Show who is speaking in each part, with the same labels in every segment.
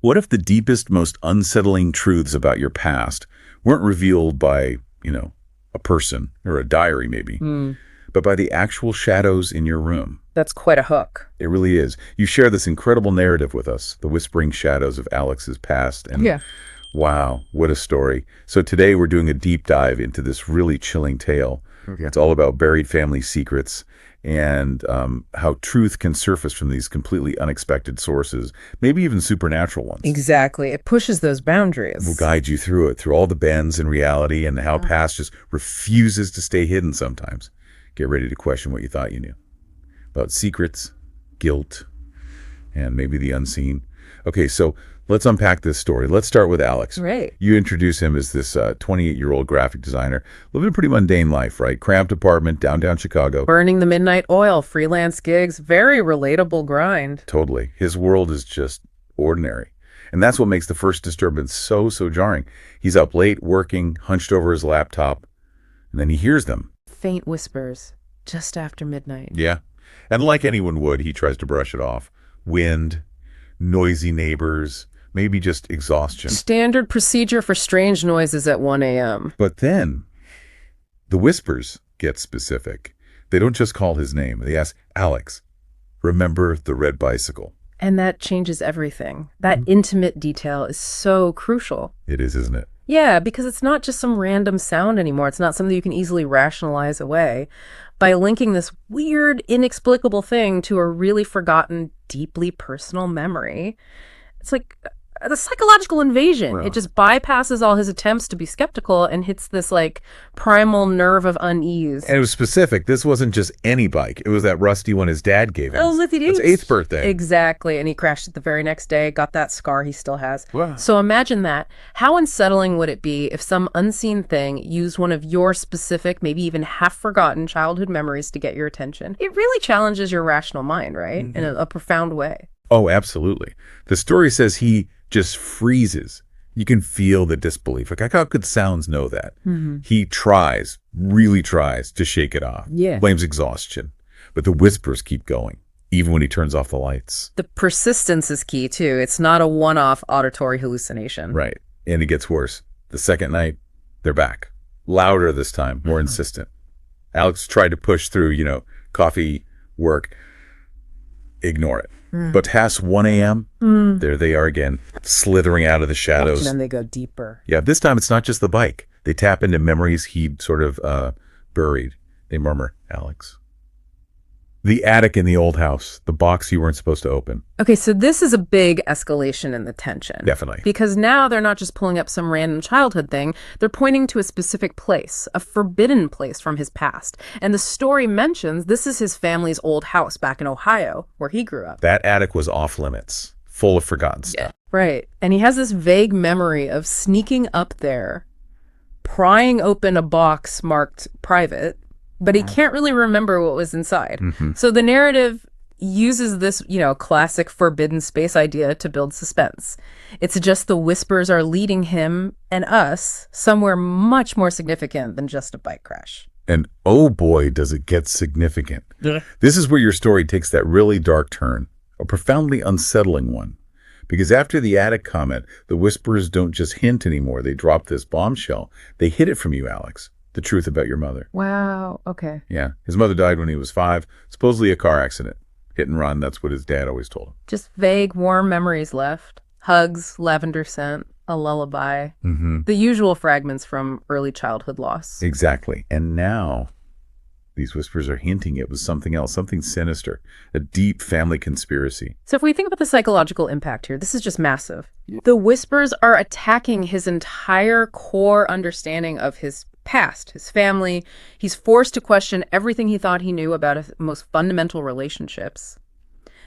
Speaker 1: What if the deepest, most unsettling truths about your past weren't revealed by, a person or a diary maybe, but by the actual shadows in your room?
Speaker 2: That's quite a hook.
Speaker 1: It really is. You share this incredible narrative with us, the whispering shadows of Alex's past. And
Speaker 2: Yeah.
Speaker 1: wow, what a story. So today we're doing a deep dive into this really chilling tale.
Speaker 2: Okay.
Speaker 1: It's all about buried family secrets and how truth can surface from these completely unexpected sources, maybe even supernatural ones.
Speaker 2: Exactly. It pushes those boundaries.
Speaker 1: We'll guide you through it, through all the bends in reality and how past just refuses to stay hidden sometimes. Get ready to question what you thought you knew about secrets, guilt, and maybe the unseen. Okay, so let's unpack this story. Let's start with Alex.
Speaker 2: Right.
Speaker 1: You introduce him as this 28-year-old graphic designer, living a pretty mundane life, right? Cramped apartment, downtown Chicago.
Speaker 2: Burning the midnight oil, freelance gigs, very relatable grind.
Speaker 1: Totally. His world is just ordinary. And that's what makes the first disturbance so jarring. He's up late, working, hunched over his laptop, and then he hears them.
Speaker 2: Faint whispers, just after midnight.
Speaker 1: Yeah. And like anyone would, he tries to brush it off. Wind, noisy neighbors, maybe just exhaustion.
Speaker 2: Standard procedure for strange noises at 1 a.m.
Speaker 1: But then the whispers get specific. They don't just call his name. They ask, Alex, remember the red bicycle?
Speaker 2: And that changes everything. That intimate detail is so crucial.
Speaker 1: It is, isn't it?
Speaker 2: Yeah, because it's not just some random sound anymore. It's not something you can easily rationalize away. By linking this weird, inexplicable thing to a really forgotten, deeply personal memory, it's like the psychological invasion.
Speaker 1: Well.
Speaker 2: It just bypasses all his attempts to be skeptical and hits this like primal nerve of unease.
Speaker 1: And it was specific. This wasn't just any bike. It was that rusty one his dad gave him.
Speaker 2: Oh, Lithy
Speaker 1: His
Speaker 2: Dukes.
Speaker 1: 8th birthday.
Speaker 2: Exactly. And he crashed it the very next day, got that scar he still has.
Speaker 1: Wow.
Speaker 2: So imagine that. How unsettling would it be if some unseen thing used one of your specific, maybe even half-forgotten childhood memories to get your attention? It really challenges your rational mind, right? In a profound way.
Speaker 1: Oh, absolutely. The story says he just freezes. You can feel the disbelief. Like, how could sounds know that? He tries, really tries to shake it off.
Speaker 2: Yeah.
Speaker 1: Blames exhaustion. But the whispers keep going, even when he turns off the lights.
Speaker 2: The persistence is key, too. It's not a one-off auditory hallucination.
Speaker 1: Right. And it gets worse. The second night, they're back. Louder this time, more insistent. Alex tried to push through, coffee, work. Ignore it. But past 1 a.m., there they are again, slithering out of the shadows.
Speaker 2: And then they go deeper.
Speaker 1: Yeah, this time it's not just the bike. They tap into memories he'd sort of buried. They murmur, Alex. The attic in the old house, the box you weren't supposed to open.
Speaker 2: Okay, so this is a big escalation in the tension.
Speaker 1: Definitely.
Speaker 2: Because now they're not just pulling up some random childhood thing, they're pointing to a specific place, a forbidden place from his past. And the story mentions this is his family's old house back in Ohio, where he grew up.
Speaker 1: That attic was off limits, full of forgotten stuff.
Speaker 2: Right. And he has this vague memory of sneaking up there, prying open a box marked private, but he can't really remember what was inside. So the narrative uses this, classic forbidden space idea to build suspense. It's just the whispers are leading him and us somewhere much more significant than just a bike crash.
Speaker 1: And oh boy, does it get significant. This is where your story takes that really dark turn, a profoundly unsettling one. Because after the attic comment, the whispers don't just hint anymore. They drop this bombshell. They hid it from you, Alex. The truth about your mother.
Speaker 2: Wow. Okay.
Speaker 1: Yeah. His mother died when he was 5, supposedly a car accident. Hit and run. That's what his dad always told him.
Speaker 2: Just vague, warm memories left. Hugs, lavender scent, a lullaby. The usual fragments from early childhood loss.
Speaker 1: Exactly. And now these whispers are hinting it was something else, something sinister, a deep family conspiracy.
Speaker 2: So if we think about the psychological impact here, this is just massive. The whispers are attacking his entire core understanding of his past, his family. He's forced to question everything he thought he knew about his most fundamental relationships.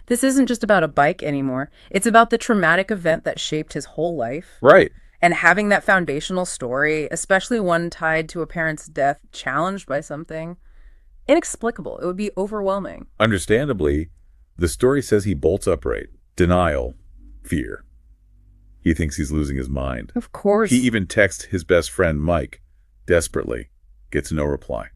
Speaker 2: This isn't just about a bike anymore. It's about the traumatic event that shaped his whole life.
Speaker 1: Right.
Speaker 2: And having that foundational story, especially one tied to a parent's death, challenged by something inexplicable. It would be overwhelming.
Speaker 1: Understandably, the story says he bolts upright. Denial. Fear. He thinks he's losing his mind.
Speaker 2: Of course.
Speaker 1: He even texts his best friend, Mike, desperately. Gets no reply.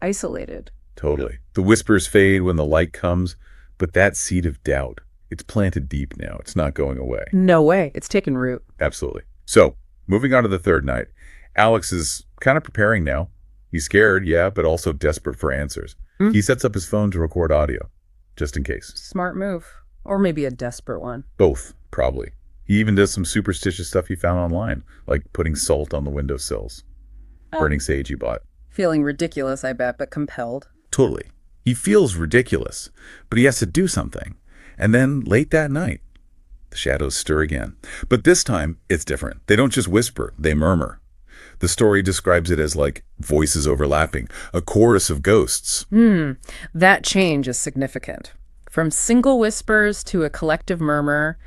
Speaker 2: Isolated.
Speaker 1: Totally. The whispers fade when the light comes, but that seed of doubt, It's planted deep now. It's not going away.
Speaker 2: No way. It's taken root.
Speaker 1: Absolutely. So, moving on to the third night, Alex is kind of preparing now. He's scared, yeah, but also desperate for answers. He sets up his phone to record audio, just in case.
Speaker 2: Smart move. Or maybe a desperate one.
Speaker 1: Both, probably. He even does some superstitious stuff he found online, like putting salt on the windowsills. Burning sage he bought.
Speaker 2: Feeling ridiculous, I bet, but compelled.
Speaker 1: Totally. He feels ridiculous, but he has to do something. And then, late that night, the shadows stir again. But this time, it's different. They don't just whisper, they murmur. The story describes it as like voices overlapping, a chorus of ghosts.
Speaker 2: That change is significant. From single whispers to a collective murmur,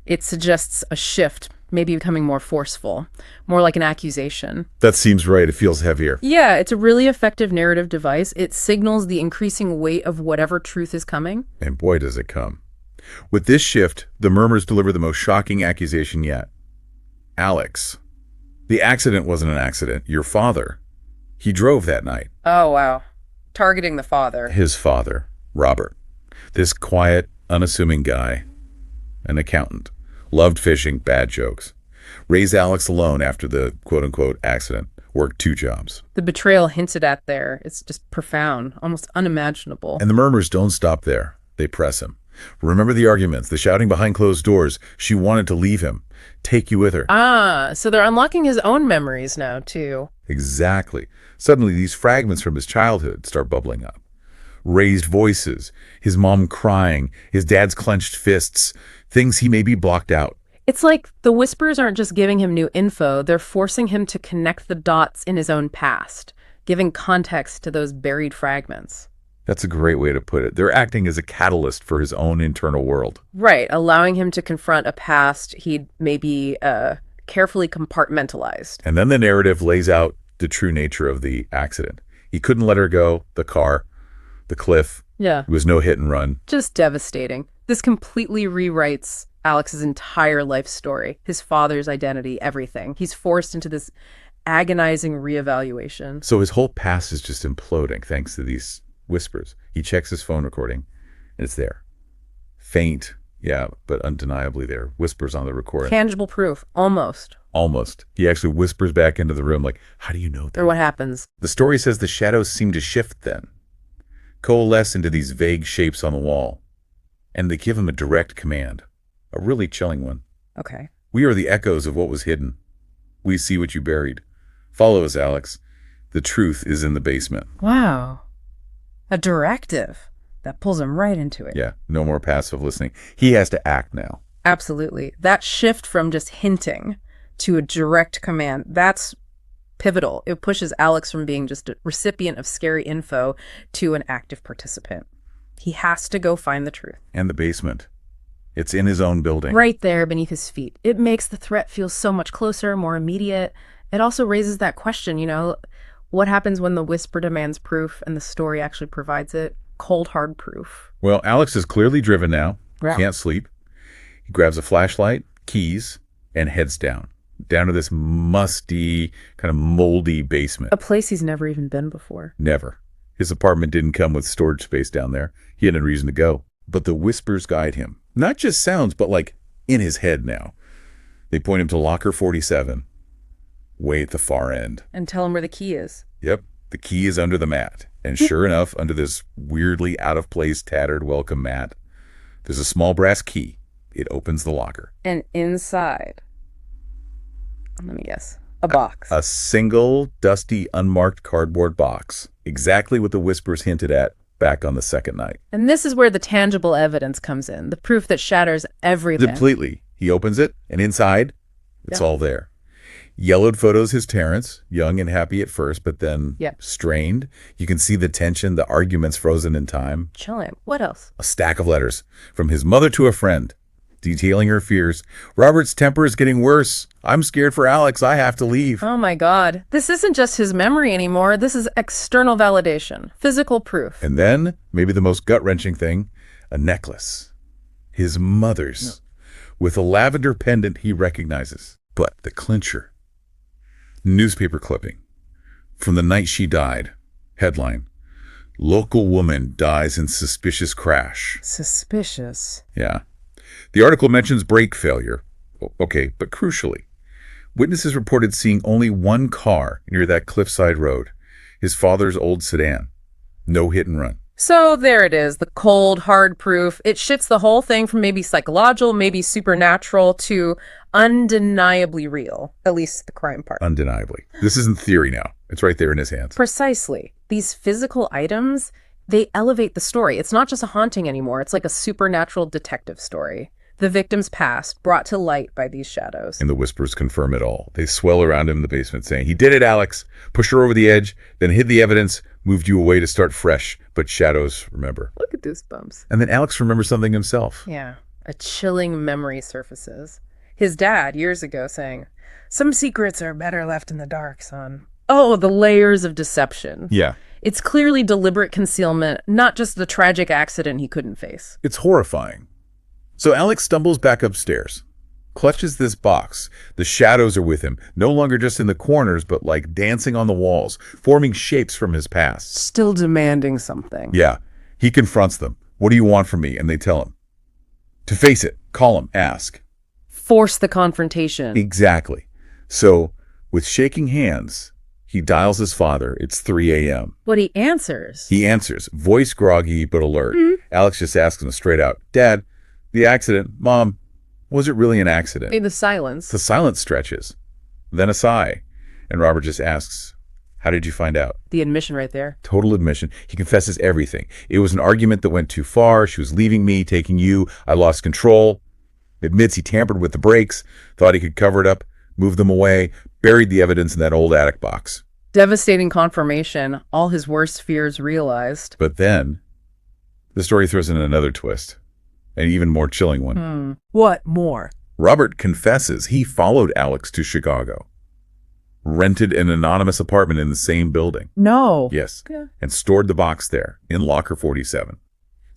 Speaker 2: it suggests a shift, maybe becoming more forceful, more like an accusation.
Speaker 1: That seems right. It feels heavier.
Speaker 2: Yeah, it's a really effective narrative device. It signals the increasing weight of whatever truth is coming.
Speaker 1: And boy, does it come. With this shift, the murmurs deliver the most shocking accusation yet. Alex, the accident wasn't an accident. Your father, he drove that night.
Speaker 2: Oh, wow. Targeting the father.
Speaker 1: His father, Robert. This quiet, unassuming guy, an accountant, loved fishing, bad jokes. Raised Alex alone after the quote-unquote accident. Worked 2 jobs.
Speaker 2: The betrayal hinted at there, it's just profound, almost unimaginable.
Speaker 1: And the murmurs don't stop there. They press him. Remember the arguments, the shouting behind closed doors. She wanted to leave him, take you with her.
Speaker 2: Ah, so they're unlocking his own memories now, too.
Speaker 1: Exactly. Suddenly, these fragments from his childhood start bubbling up. Raised voices, his mom crying, his dad's clenched fists, things he maybe blocked out.
Speaker 2: It's like the whispers aren't just giving him new info, they're forcing him to connect the dots in his own past, giving context to those buried fragments.
Speaker 1: That's a great way to put it. They're acting as a catalyst for his own internal world.
Speaker 2: Right, allowing him to confront a past he'd maybe carefully compartmentalized.
Speaker 1: And then the narrative lays out the true nature of the accident. He couldn't let her go, the car, the cliff.
Speaker 2: Yeah.
Speaker 1: It was no hit and run.
Speaker 2: Just devastating. This completely rewrites Alex's entire life story, his father's identity, everything. He's forced into this agonizing reevaluation.
Speaker 1: So his whole past is just imploding thanks to these whispers. He checks his phone recording, and it's there. Faint, yeah, but undeniably there. Whispers on the recording.
Speaker 2: Tangible proof, almost.
Speaker 1: Almost. He actually whispers back into the room like, how do you know that?
Speaker 2: Or what happens?
Speaker 1: The story says the shadows seem to shift then, coalesce into these vague shapes on the wall, and they give him a direct command, a really chilling one.
Speaker 2: Okay.
Speaker 1: We are the echoes of what was hidden. We see what you buried. Follow us, Alex. The truth is in the basement.
Speaker 2: Wow. A directive that pulls him right into it.
Speaker 1: Yeah, no more passive listening. He has to act now.
Speaker 2: Absolutely. That shift from just hinting to a direct command, that's pivotal. It pushes Alex from being just a recipient of scary info to an active participant. He has to go find the truth.
Speaker 1: And the basement. It's in his own building.
Speaker 2: Right there beneath his feet. It makes the threat feel so much closer, more immediate. It also raises that question, what happens when the whisper demands proof and the story actually provides it? Cold, hard proof.
Speaker 1: Well, Alex is clearly driven now.
Speaker 2: Yeah.
Speaker 1: Can't sleep. He grabs a flashlight, keys, and heads down to this musty, kind of moldy basement.
Speaker 2: A place he's never even been before.
Speaker 1: Never. His apartment didn't come with storage space down there. He had no reason to go. But the whispers guide him. Not just sounds, but like in his head now. They point him to locker 47, way at the far end.
Speaker 2: And tell him where the key is.
Speaker 1: Yep. The key is under the mat. And sure enough, under this weirdly out-of-place, tattered welcome mat, there's a small brass key. It opens the locker.
Speaker 2: And inside, let me guess, a box.
Speaker 1: A single, dusty, unmarked cardboard box. Exactly what the whispers hinted at back on the second night.
Speaker 2: And this is where the tangible evidence comes in, the proof that shatters everything.
Speaker 1: Completely. He opens it, and inside, it's all there. Yellowed photos his Terrence, young and happy at first, but then strained. You can see the tension, the arguments frozen in time.
Speaker 2: Chilling. What else?
Speaker 1: A stack of letters from his mother to a friend, detailing her fears. Robert's temper is getting worse. I'm scared for Alex. I have to leave.
Speaker 2: Oh my God. This isn't just his memory anymore. This is external validation, physical proof.
Speaker 1: And then, maybe the most gut-wrenching thing, a necklace. His mother's, with a lavender pendant he recognizes. But the clincher. Newspaper clipping. From the night she died. Headline. Local woman dies in suspicious crash.
Speaker 2: Suspicious.
Speaker 1: Yeah. The article mentions brake failure. Okay, but crucially, witnesses reported seeing only one car near that cliffside road, his father's old sedan. No hit and run.
Speaker 2: So there it is, the cold, hard proof. It shifts the whole thing from maybe psychological, maybe supernatural, to undeniably real, at least the crime part.
Speaker 1: Undeniably. This isn't theory now. It's right there in his hands.
Speaker 2: Precisely. These physical items, they elevate the story. It's not just a haunting anymore. It's like a supernatural detective story. The victim's past brought to light by these shadows.
Speaker 1: And the whispers confirm it all. They swell around him in the basement saying, "He did it, Alex. Pushed her over the edge, then hid the evidence, moved you away to start fresh. But shadows remember."
Speaker 2: Look at those bumps.
Speaker 1: And then Alex remembers something himself.
Speaker 2: Yeah. A chilling memory surfaces. His dad, years ago, saying, "Some secrets are better left in the dark, son." Oh, the layers of deception.
Speaker 1: Yeah.
Speaker 2: It's clearly deliberate concealment, not just the tragic accident he couldn't face.
Speaker 1: It's horrifying. So Alex stumbles back upstairs, clutches this box. The shadows are with him, no longer just in the corners, but like dancing on the walls, forming shapes from his past.
Speaker 2: Still demanding something.
Speaker 1: Yeah. He confronts them. "What do you want from me?" And they tell him. To face it, call him, ask.
Speaker 2: Force the confrontation.
Speaker 1: Exactly. So, with shaking hands, he dials his father. It's 3 a.m.
Speaker 2: But he answers.
Speaker 1: He answers, voice groggy but alert. Alex just asks him straight out, "Dad, the accident, Mom, was it really an accident?"
Speaker 2: In the silence.
Speaker 1: The silence stretches, then a sigh, and Robert just asks, "How did you find out?"
Speaker 2: The admission right there.
Speaker 1: Total admission. He confesses everything. It was an argument that went too far. She was leaving me, taking you. I lost control. Admits he tampered with the brakes, thought he could cover it up, moved them away, buried the evidence in that old attic box.
Speaker 2: Devastating confirmation. All his worst fears realized.
Speaker 1: But then, the story throws in another twist, an even more chilling one.
Speaker 2: What more?
Speaker 1: Robert confesses he followed Alex to Chicago, rented an anonymous apartment in the same building.
Speaker 2: No.
Speaker 1: Yes,
Speaker 2: Yeah.
Speaker 1: and stored the box there in locker 47.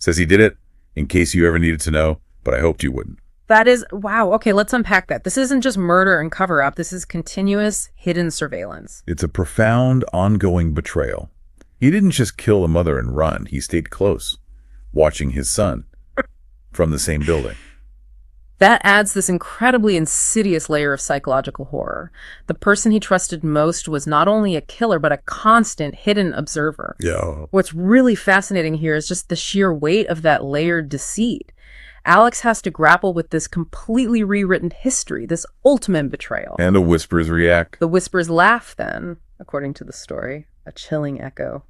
Speaker 1: Says he did it in case you ever needed to know, but I hoped you wouldn't.
Speaker 2: That is, wow. Okay, let's unpack that. This isn't just murder and cover up. This is continuous hidden surveillance.
Speaker 1: It's a profound, ongoing betrayal. He didn't just kill a mother and run. He stayed close, watching his son from the same building.
Speaker 2: That adds this incredibly insidious layer of psychological horror. The person he trusted most was not only a killer, but a constant hidden observer.
Speaker 1: Yeah.
Speaker 2: What's really fascinating here is just the sheer weight of that layered deceit. Alex has to grapple with this completely rewritten history, this ultimate betrayal.
Speaker 1: And the whispers react.
Speaker 2: The whispers laugh then, according to the story, a chilling echo.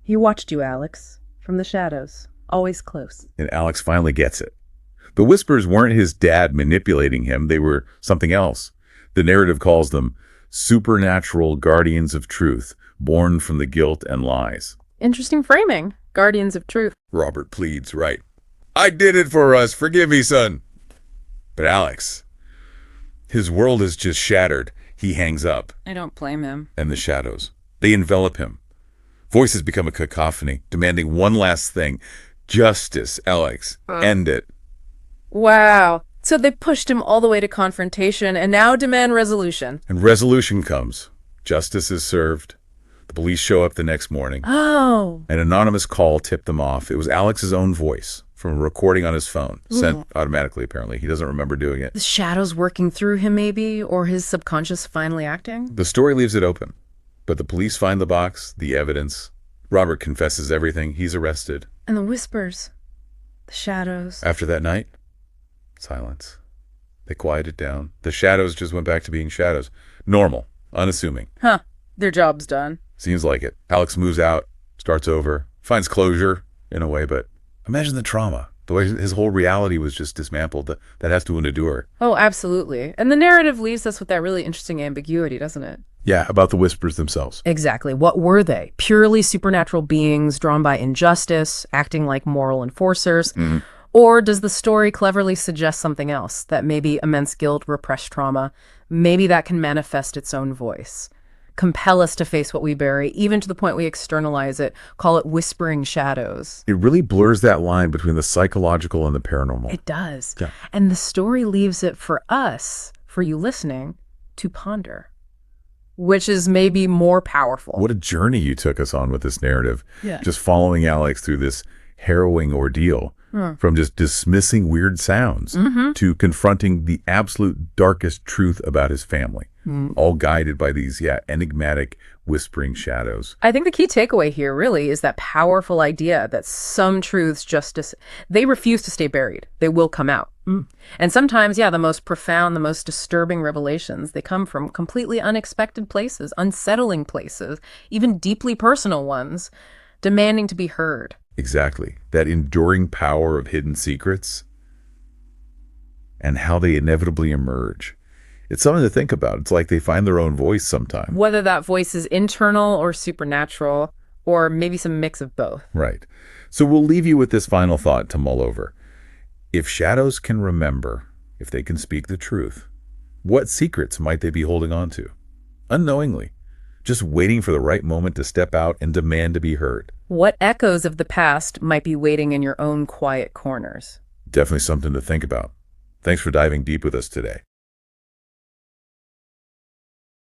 Speaker 2: He watched you, Alex, from the shadows, always close.
Speaker 1: And Alex finally gets it. The whispers weren't his dad manipulating him. They were something else. The narrative calls them supernatural guardians of truth, born from the guilt and lies.
Speaker 2: Interesting framing. Guardians of truth.
Speaker 1: Robert pleads, right. "I did it for us. Forgive me, son." But Alex, his world is just shattered. He hangs up.
Speaker 2: I don't blame him.
Speaker 1: And the shadows, they envelop him. Voices become a cacophony, demanding one last thing. Justice, Alex. End it.
Speaker 2: Wow. So they pushed him all the way to confrontation and now demand resolution.
Speaker 1: And resolution comes. Justice is served. The police show up the next morning.
Speaker 2: Oh.
Speaker 1: An anonymous call tipped them off. It was Alex's own voice from a recording on his phone, sent automatically, apparently. He doesn't remember doing it.
Speaker 2: The shadows working through him, maybe, or his subconscious finally acting?
Speaker 1: The story leaves it open. But the police find the box, the evidence. Robert confesses everything. He's arrested.
Speaker 2: And the whispers. The shadows.
Speaker 1: After that night, silence. They quieted down. The shadows just went back to being shadows. Normal. Unassuming.
Speaker 2: Huh. Their job's done.
Speaker 1: Seems like it. Alex moves out, starts over, finds closure in a way, but imagine the trauma. The way his whole reality was just dismantled. That has to endure.
Speaker 2: Oh, absolutely. And the narrative leaves us with that really interesting ambiguity, doesn't it?
Speaker 1: Yeah, about the whispers themselves.
Speaker 2: Exactly. What were they? Purely supernatural beings drawn by injustice, acting like moral enforcers? Or does the story cleverly suggest something else? That maybe immense guilt, repressed trauma, maybe that can manifest its own voice, compel us to face what we bury, even to the point we externalize it, call it whispering shadows.
Speaker 1: It really blurs that line between the psychological and the paranormal.
Speaker 2: It does.
Speaker 1: Yeah.
Speaker 2: And the story leaves it for us, for you listening, to ponder. which is maybe more powerful.
Speaker 1: What a journey you took us on with this narrative.
Speaker 2: Yeah.
Speaker 1: Just following Alex through this harrowing ordeal, from just dismissing weird sounds to confronting the absolute darkest truth about his family, all guided by these, enigmatic whispering shadows.
Speaker 2: I think the key takeaway here really is that powerful idea that some truths they refuse to stay buried. They will come out. And sometimes, the most profound, the most disturbing revelations, they come from completely unexpected places, unsettling places, even deeply personal ones, demanding to be heard.
Speaker 1: Exactly. That enduring power of hidden secrets and how they inevitably emerge. It's something to think about. It's like they find their own voice sometime.
Speaker 2: Whether that voice is internal or supernatural, or maybe some mix of both.
Speaker 1: Right. So we'll leave you with this final thought to mull over. If shadows can remember, if they can speak the truth, what secrets might they be holding on to? Unknowingly. Just waiting for the right moment to step out and demand to be heard.
Speaker 2: What echoes of the past might be waiting in your own quiet corners?
Speaker 1: Definitely something to think about. Thanks for diving deep with us today.